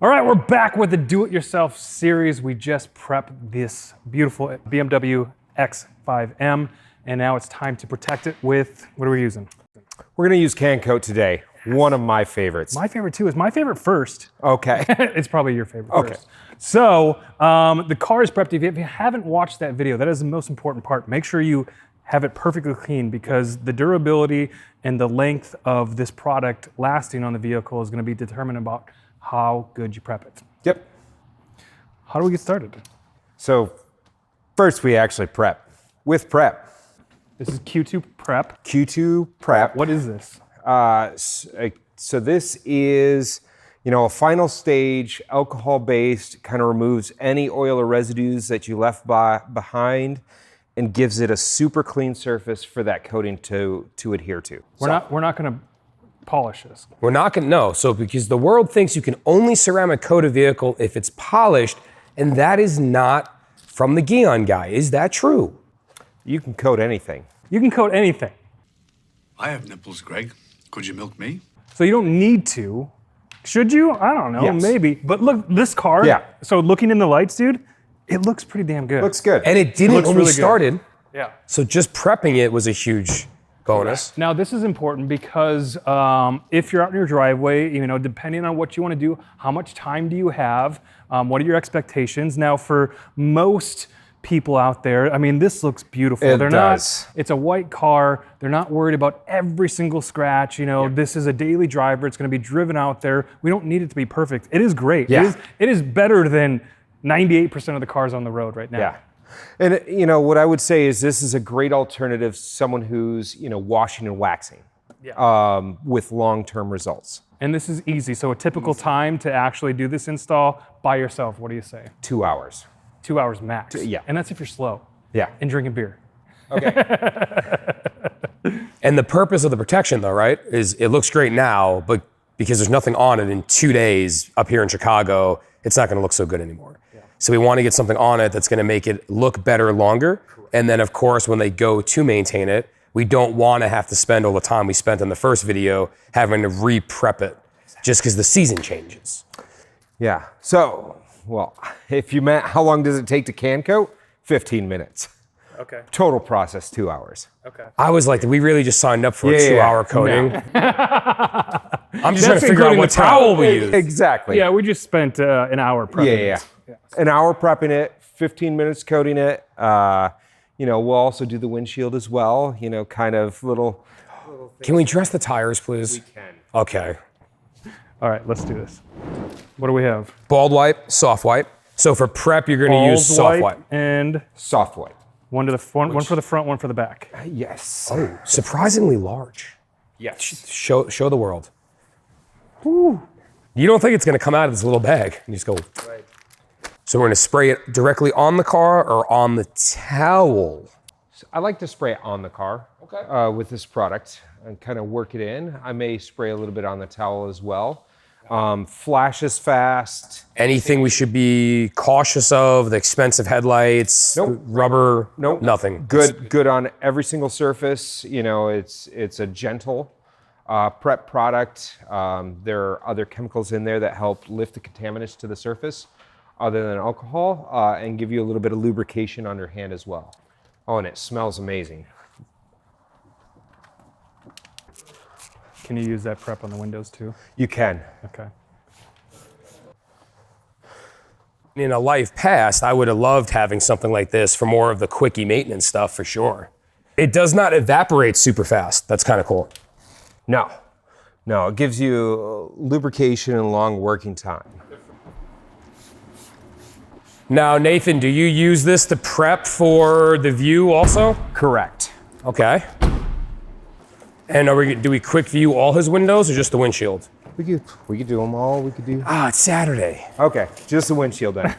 All right, we're back with the do-it-yourself series. We just prepped this beautiful BMW X5M, and now it's time to protect it with, what are we using? We're gonna use CanCoat today. One of my favorites. My favorite too is my favorite first. Okay. It's probably your favorite first. So the car is prepped. If you haven't watched that video, that is the most important part. Make sure you have it perfectly clean because the durability and the length of this product lasting on the vehicle is gonna be determined about how good you prep it. Yep. How do we get started? So first we actually prep with prep. This is Q2 Prep. Q2 Prep. What is this? So this is, a final stage, alcohol-based, kind of removes any oil or residues that you left behind and gives it a super clean surface for that coating to adhere to. We're not gonna polish this. We're not gonna know. So because the world thinks you can only ceramic coat a vehicle if it's polished, and that is not from the Gyeon guy. Is that true? You can coat anything. You can coat anything. I have nipples, Greg. Could you milk me? So you don't need to. Should you? I don't know, Yes. maybe. But look, this car, Yeah. So looking in the lights, dude, it looks pretty damn good. Looks good. And it didn't looks when we really good. started. Yeah. So just prepping it was a huge bonus. Now this is important because if you're out in your driveway, depending on what you want to do, how much time do you have? What are your expectations? Now for most people out there, I mean, this looks beautiful. It does. It's a white car. They're not worried about every single scratch. This is a daily driver. It's going to be driven out there. We don't need it to be perfect. It is great. Yeah. It is better than 98% of the cars on the road right now. Yeah. And what I would say is this is a great alternative to someone who's, washing and waxing with long-term results. And this is easy. So a typical time to actually do this install by yourself, what do you say? 2 hours. 2 hours max. Yeah. And that's if you're slow. Yeah. And drinking beer. Okay. And the purpose of the protection though, right, is it looks great now, but because there's nothing on it in 2 days up here in Chicago, it's not gonna look so good anymore. So we want to get something on it that's going to make it look better longer. And then of course, when they go to maintain it, we don't want to have to spend all the time we spent in the first video having to re-prep it just because the season changes. Yeah. So, if you meant how long does it take to CanCoat? 15 minutes. Okay. Total process, 2 hours. Okay. I was like, we really just signed up for a 2-hour coating. No. I'm just trying to figure out what towel we use. Exactly. Yeah, we just spent an hour prepping Yeah. it. An hour prepping it, 15 minutes coating it. We'll also do the windshield as well. Kind of little. Can we dress the tires, please? We can. Okay. All right, let's do this. What do we have? Bald wipe, soft wipe. So for prep, you're going to use Balls soft wipe wipe. and Soft white. one for the front, one for the back. Yes. Oh, surprisingly large. Yes. Show the world. Woo. You don't think it's going to come out of this little bag. You just go. Right. So we're going to spray it directly on the car or on the towel? So I like to spray it on the car with this product and kind of work it in. I may spray a little bit on the towel as well. Flashes fast. Anything we should be cautious of? The expensive headlights, Nope. rubber, Nope. nothing. Good on every single surface. It's a gentle prep product. There are other chemicals in there that help lift the contaminants to the surface other than alcohol and give you a little bit of lubrication on your hand as well. Oh, and it smells amazing. Can you use that prep on the windows too? You can. Okay. In a life past, I would have loved having something like this for more of the quickie maintenance stuff for sure. It does not evaporate super fast. That's kind of cool. No, it gives you lubrication and long working time. Now, Nathan, do you use this to prep for the view also? Correct. Okay. And do we quick view all his windows or just the windshield? We could do them all. We could do. It's Saturday. Okay, just the windshield then.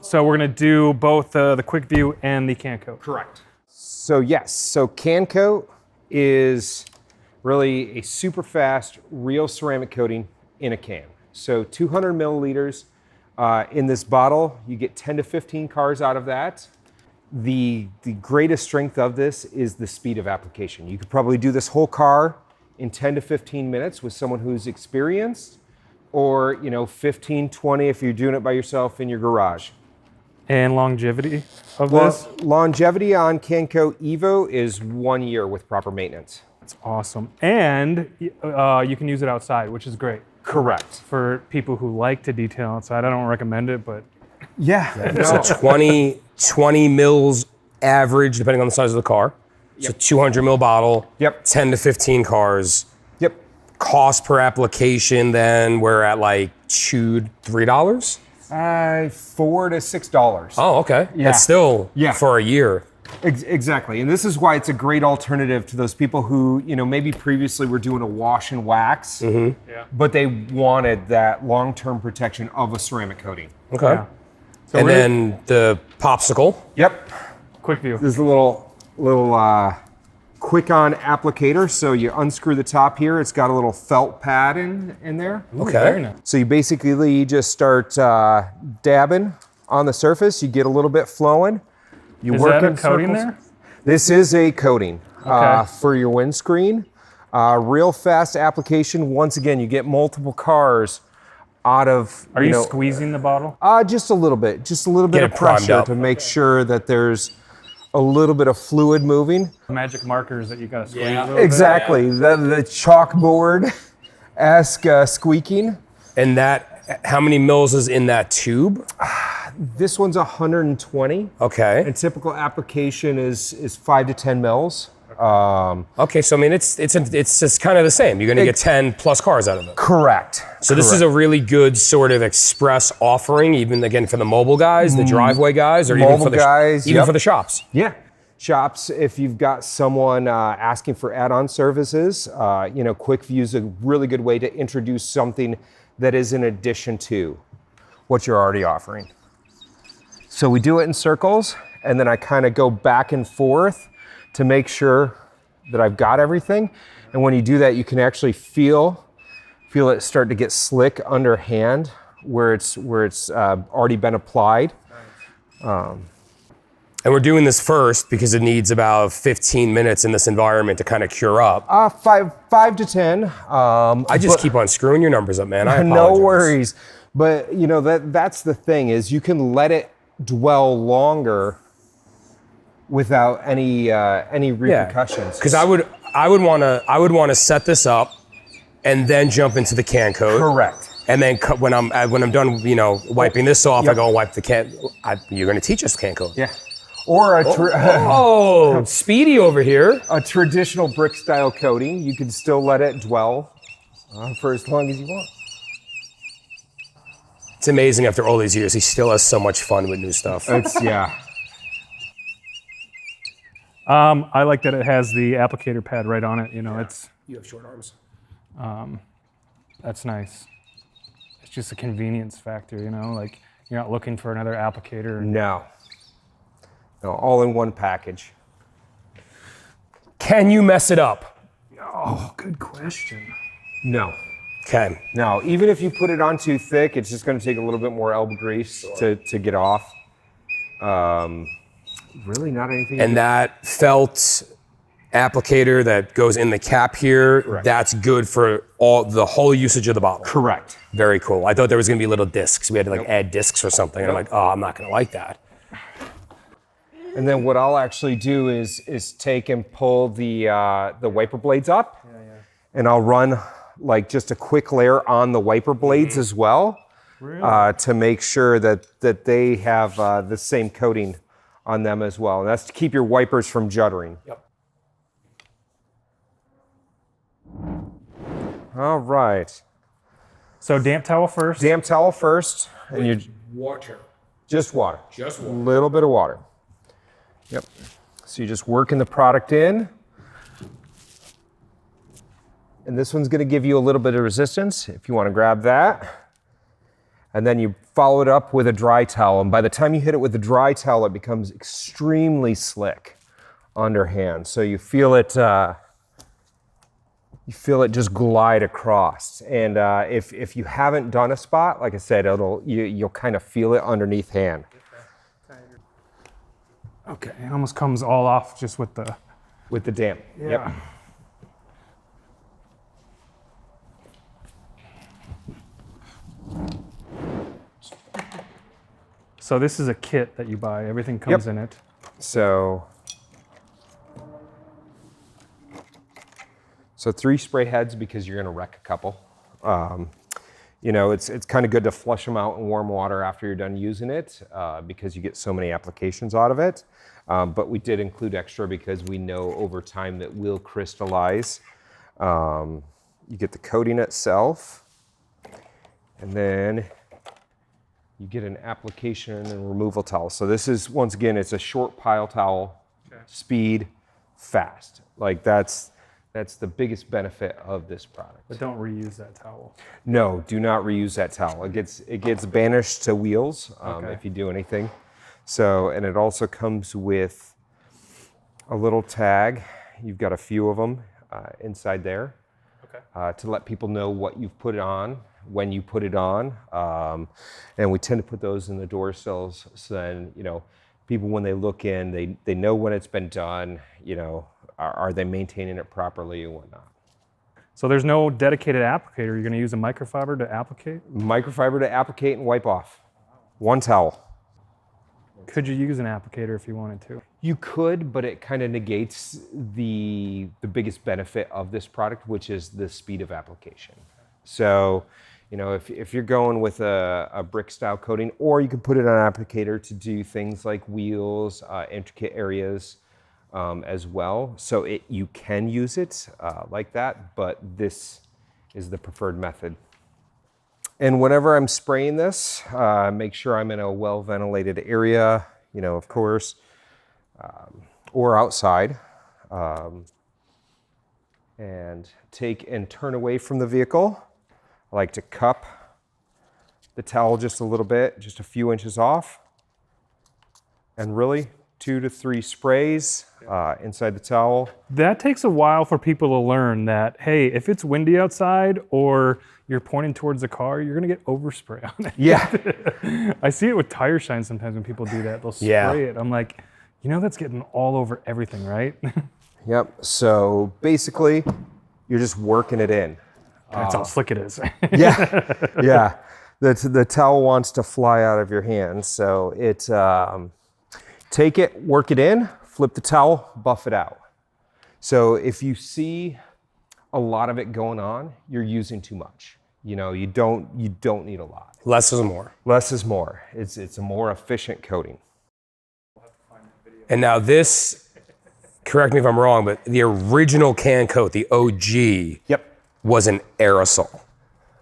So we're gonna do both the QuickView and the CanCoat. Correct. So yes, CanCoat is really a super fast, real ceramic coating in a can. So 200 milliliters in this bottle. You get 10 to 15 cars out of that. The greatest strength of this is the speed of application. You could probably do this whole car in 10 to 15 minutes with someone who's experienced, or 15, 20 if you're doing it by yourself in your garage. And longevity of this? Longevity on CanCoat Evo is 1 year with proper maintenance. It's awesome. And you can use it outside, which is great. Correct. For people who like to detail outside. I don't recommend it, but Yeah. So 20 mils average, depending on the size of the car. It's a 200 mil bottle. Yep. 10 to 15 cars. Yep. Cost per application, then we're at like $2, $3. $4 to $6. Oh, okay. Yeah. That's still Yeah. for a year. Exactly, and this is why it's a great alternative to those people who, maybe previously were doing a wash and wax, but they wanted that long-term protection of a ceramic coating. Okay. yeah. So And we're- then the popsicle. Yep. QuickView. There's a little quick-on applicator. So you unscrew the top here. It's got a little felt pad in there. Okay. Very nice. So you basically just start dabbing on the surface. You get a little bit flowing. You Is work that a in coating circles. there? This is a coating Okay. for your windscreen. Real fast application. Once again, you get multiple cars out of. Are you squeezing the bottle? Just a little bit. Just a little bit Get of it primed pressure up. to make sure that there's a little bit of fluid moving. Magic markers that you gotta squeeze a little bit. Exactly. The chalkboard-esque squeaking. And that, how many mils is in that tube? This one's 120. Okay. And typical application is 5 to 10 mils. Okay, so I mean, it's just kind of the same. You're gonna get 10 plus cars out of it. Correct. So this is a really good sort of express offering, even again for the mobile guys, the driveway guys, or even Mobile for the guys, even yep. for the shops. Yeah. Shops, if you've got someone asking for add-on services, QuickView is a really good way to introduce something that is in addition to what you're already offering. So we do it in circles, and then I kind of go back and forth to make sure that I've got everything. And when you do that, you can actually feel it start to get slick under hand where it's already been applied. And we're doing this first because it needs about 15 minutes in this environment to kind of cure up. 5 to 10. I just keep on screwing your numbers up, man. I apologize. No worries. But that's the thing is you can let it dwell longer without any repercussions. Because I would want to set this up and then jump into the CanCoat. Correct. And then when I'm done, wiping this off, I Yep. go and wipe the can. You're going to teach us CanCoat. Yeah. Or Oh, Speedy over here. a traditional brick style coating, you can still let it dwell for as long as you want. It's amazing after all these years, he still has so much fun with new stuff. Yeah. I like that it has the applicator pad right on it. It's You have short arms. that's nice. It's just a convenience factor. Like you're not looking for another applicator. No, all in one package. Can you mess it up? Oh, good question. No. Okay. No, even if you put it on too thick, it's just going to take a little bit more elbow grease to get off. Really not anything. And that felt applicator that goes in the cap here, Correct. that's good for the whole usage of the bottle. Correct. Very cool. I thought there was going to be little discs. We had to add discs or something. And I'm like, oh, I'm not going to like that. And then what I'll actually do is take and pull the wiper blades up, and I'll run like just a quick layer on the wiper blades as well, to make sure that they have the same coating on them as well. And that's to keep your wipers from juddering. Yep. All right. So damp towel first. Damp towel first, and you Water. just water. Just A little bit of water. Yep. So you're just working the product in. And this one's going to give you a little bit of resistance if you want to grab that. And then you follow it up with a dry towel. And by the time you hit it with a dry towel, it becomes extremely slick underhand. So you feel it just glide across. And if you haven't done a spot, like I said, you'll kind of feel it underneath hand. Okay, it almost comes all off just with the. With the damp. Yeah. So this is a kit that you buy. Everything comes in it. So 3 spray heads because you're gonna wreck a couple. You know, it's kind of good to flush them out in warm water after you're done using it because you get so many applications out of it. But we did include extra because we know over time that will crystallize. You get the coating itself, and then you get an application and removal towel. So this is, once again, it's a short pile towel, speed, fast. Like that's the biggest benefit of this product. But don't reuse that towel. No, do not reuse that towel. It gets banished to wheels if you do anything. So, and it also comes with a little tag. You've got a few of them inside there to let people know what you've put on, when you put it on. And we tend to put those in the door sills so then, you know, people when they look in, they know when it's been done, you know, are they maintaining it properly and whatnot. So there's no dedicated applicator. You're going to use a microfiber to applicate? Microfiber to applicate and wipe off. One towel. Could you use an applicator if you wanted to? You could, but it kind of negates the biggest benefit of this product, which is the speed of application. So, you know, if you're going with a brick style coating, or you can put it on an applicator to do things like wheels, intricate areas as well. So you can use it like that, but this is the preferred method. And whenever I'm spraying this, make sure I'm in a well-ventilated area, you know, of course, or outside. And take and turn away from the vehicle. I like to cup the towel just a little bit, just a few inches off. And really, 2 to 3 sprays inside the towel. That takes a while for people to learn that, hey, if it's windy outside or you're pointing towards the car, you're gonna get overspray on it. Yeah. I see it with tire shine sometimes when people do that. They'll spray it. I'm like, you know that's getting all over everything, right? Yep, so basically, you're just working it in. That's how slick it is. Yeah, yeah. The towel wants to fly out of your hand, so it, take it, work it in, flip the towel, buff it out. So if you see a lot of it going on, you're using too much. You know, you don't need a lot. Less is more. Less is more. It's a more efficient coating. And now this, correct me if I'm wrong, but the original CanCoat, the OG, was an aerosol.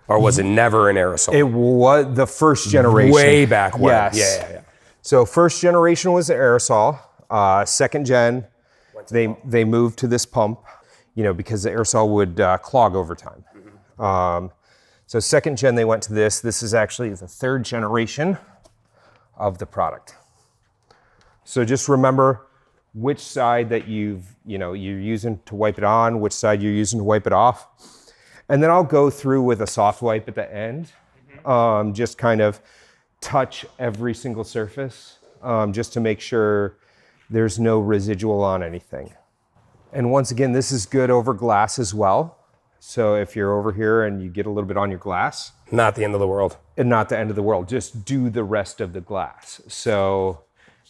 Or was it never an aerosol? It was the first generation. Way back when. Yes. Yeah. So first generation was an aerosol. Second gen, they moved to this pump, you know, because the aerosol would clog over time. So second gen, they went to this. This is actually the 3rd generation of the product. So just remember which side that you're using to wipe it on, which side you're using to wipe it off. And then I'll go through with a soft wipe at the end, just kind of touch every single surface, just to make sure there's no residual on anything. And once again, this is good over glass as well. So if you're over here and you get a little bit on your glass. Not the end of the world. And not the end of the world, just do the rest of the glass. So,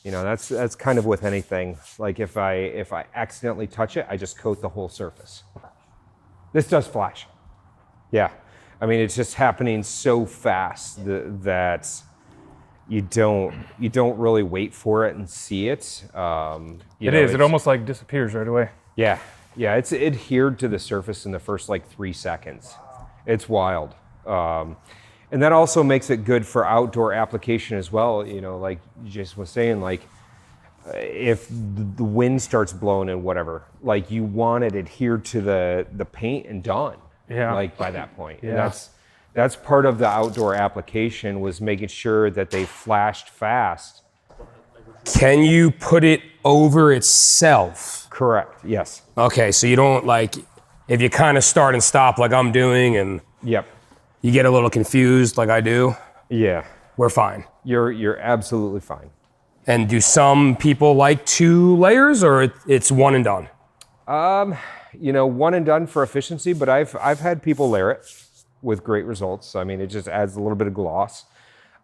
you know, that's kind of with anything. Like if I accidentally touch it, I just coat the whole surface. This does flash. Yeah. I mean, it's just happening so fast that you don't really wait for it and see it. It almost like disappears right away. Yeah, it's adhered to the surface in the first like 3 seconds. It's wild. And that also makes it good for outdoor application as well. You know, like Jason was saying, like if the wind starts blowing and whatever, like you want it adhered to the paint and done. Yeah. Like by that point. Yeah. And that's part of the outdoor application, was making sure that they flashed fast. Can you put it over itself? Correct, yes. Okay, so you don't like, if you kind of start and stop like I'm doing and Yep. you get a little confused like I do, Yeah. we're fine. You're absolutely fine. And do some people like 2 layers or it's one and done? You know, one and done for efficiency, but I've had people layer it with great results. I mean, it just adds a little bit of gloss.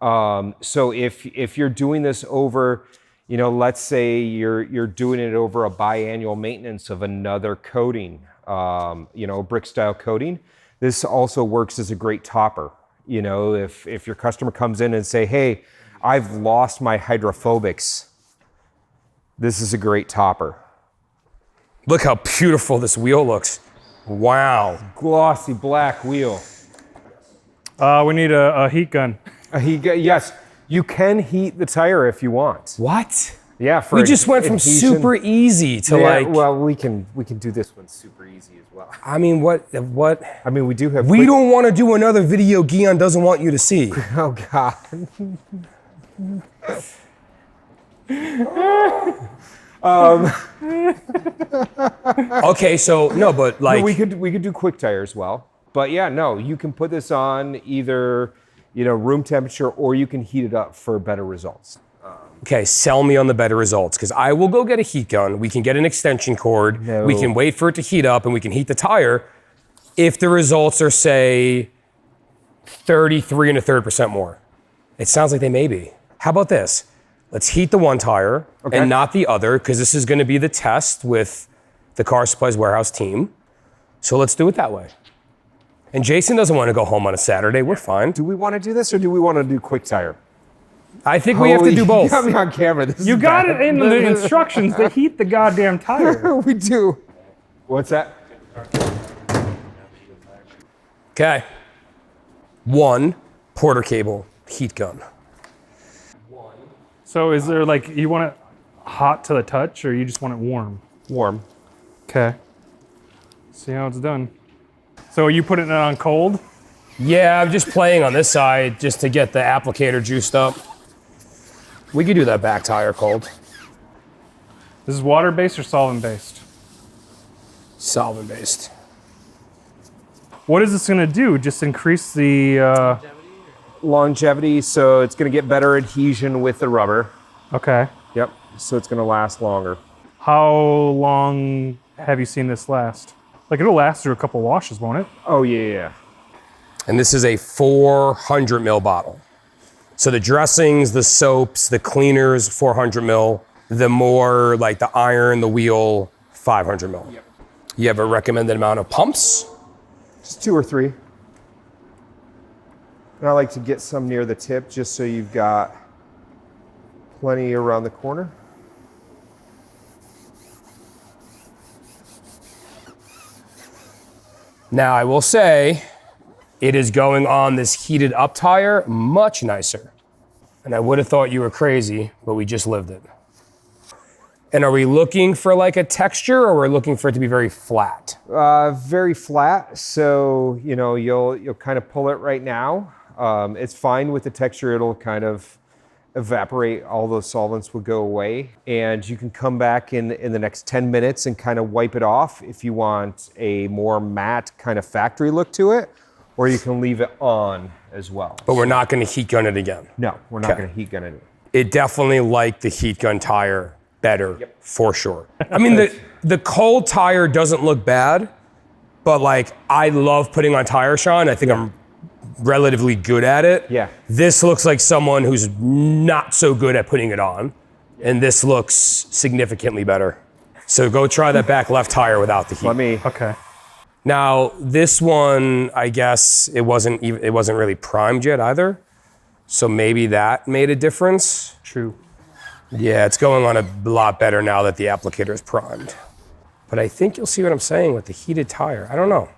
So if you're doing this over, you know, let's say you're doing it over a biannual maintenance of another coating, you know, brick style coating, this also works as a great topper. You know, if your customer comes in and say, hey, I've lost my hydrophobics, this is a great topper. Look how beautiful this wheel looks. Wow. Glossy black wheel. We need a heat gun. Yes, you can heat the tire if you want. What? Yeah, for We just went from adhesion. super easy to Yeah, like. well, we can do this one super easy as well. I mean, what? I mean, we do have. We don't want to do another video Gyeon doesn't want you to see. Oh God. Okay, so no, but like. we could do quick tire as well. But yeah, no, you can put this on either, you know, room temperature, or you can heat it up for better results. Okay, sell me on the better results, because I will go get a heat gun. We can get an extension cord. No. We can wait for it to heat up, and we can heat the tire. If the results are, say, 33 1/3% more, it sounds like they may be. How about this? Let's heat the one tire and not the other, because this is going to be the test with the Car Supplies Warehouse team. So let's do it that way. And Jason doesn't want to go home on a Saturday. We're fine. Do we want to do this, or do we want to do quick tire? I think we have to do both. You got me on camera. This You is got bad. it in the instructions to heat the goddamn tire. We do. What's that? Okay. 1 Porter cable heat gun. So is there like, you want it hot to the touch, or you just want it warm? Warm. Okay. See how it's done. So are you putting it on cold? Yeah, I'm just playing on this side just to get the applicator juiced up. We could do that back tire cold. This is water-based or solvent-based? Solvent based. What is this gonna do? Just increase the, Longevity, so it's going to get better adhesion with the rubber. okay. Yep. So it's going to last longer. How long have you seen this last? Like, it'll last through a couple washes, won't it? Oh yeah. And this is a 400 ml bottle. So the dressings, the soaps, the cleaners, 400 ml. The more like the iron, the wheel, 500 ml. Yep. You have a recommended amount of pumps? Just 2 or 3. And I like to get some near the tip, just so you've got plenty around the corner. Now I will say, it is going on this heated up tire much nicer. And I would have thought you were crazy, but we just lived it. And are we looking for like a texture, or we're looking for it to be very flat? Very flat, so you know you'll kind of pull it right now. It's fine with the texture. It'll kind of evaporate. All those solvents will go away, and you can come back in the next 10 minutes and kind of wipe it off if you want a more matte kind of factory look to it, or you can leave it on as well. But we're not going to heat gun it again. No, we're not Okay. going to heat gun it. It definitely liked the heat gun tire better, for sure. I mean, the cold tire doesn't look bad, but like I love putting on tire shine. I think I'm relatively good at it. Yeah. This looks like someone who's not so good at putting it on, and this looks significantly better. So go try that back left tire without the heat. Let me. Okay. Now this one, I guess it wasn't really primed yet either. So maybe that made a difference. True. Yeah, it's going on a lot better now that the applicator is primed. But I think you'll see what I'm saying with the heated tire. I don't know.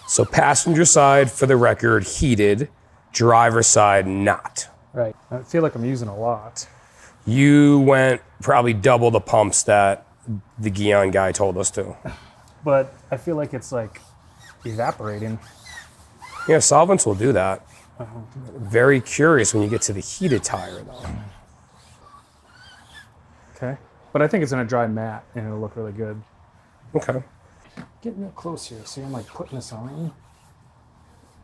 So passenger side, for the record, heated. Driver side, not. Right. I feel like I'm using a lot. You went probably double the pumps that the Gyeon guy told us to. But I feel like it's like evaporating. Yeah, solvents will do that. Very curious when you get to the heated tire, though. Okay. But I think it's gonna dry matte and it'll look really good. Okay. Getting real close here. See, I'm like putting this on.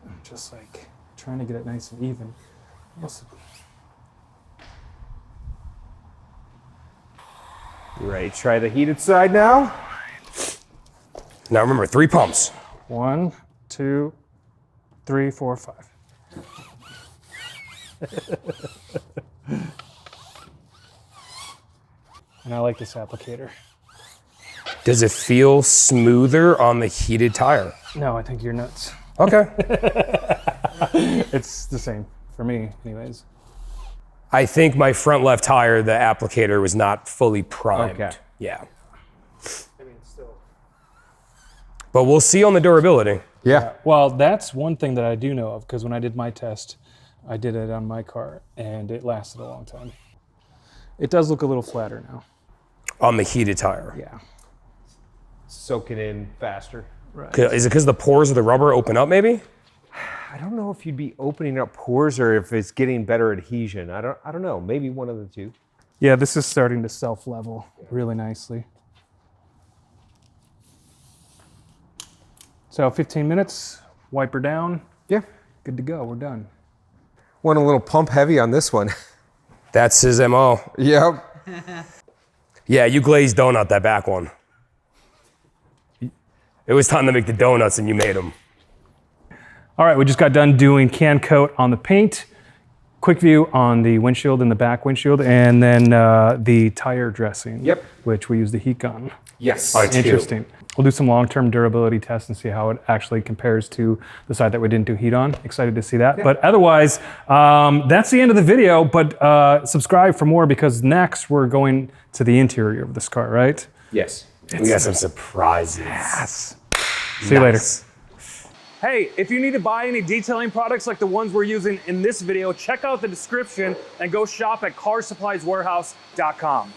I'm just like trying to get it nice and even. Yes. You ready to try the heated side now? Now remember, 3 pumps. 1, 2, 3, 4, 5. And I like this applicator. Does it feel smoother on the heated tire? No, I think you're nuts. Okay. It's the same for me, anyways. I think my front left tire, the applicator was not fully primed. Okay. Yeah. But we'll see on the durability. Yeah. Well, that's one thing that I do know of, because when I did my test, I did it on my car, and it lasted a long time. It does look a little flatter now. On the heated tire. Yeah. Soaking in faster. Right. Is it because the pores of the rubber open up maybe? I don't know if you'd be opening up pores or if it's getting better adhesion. I don't know. Maybe one of the two. Yeah, this is starting to self-level really nicely. So 15 minutes, wiper down, Yeah. good to go, we're done. Went a little pump heavy on this one. That's his MO. Yep. Yeah, you glazed donut that back one. It was time to make the donuts and you made them. All right, we just got done doing CanCoat on the paint, QuickView on the windshield and the back windshield, and then the tire dressing, Yep. which we use the heat gun. Yes. Interesting. We'll do some long-term durability tests and see how it actually compares to the side that we didn't do heat on. Excited to see that. But otherwise, that's the end of the video, but subscribe for more, because next we're going to the interior of this car, right? Yes. We got some surprises. Yes. See you later. Hey, if you need to buy any detailing products like the ones we're using in this video, check out the description and go shop at carsupplieswarehouse.com.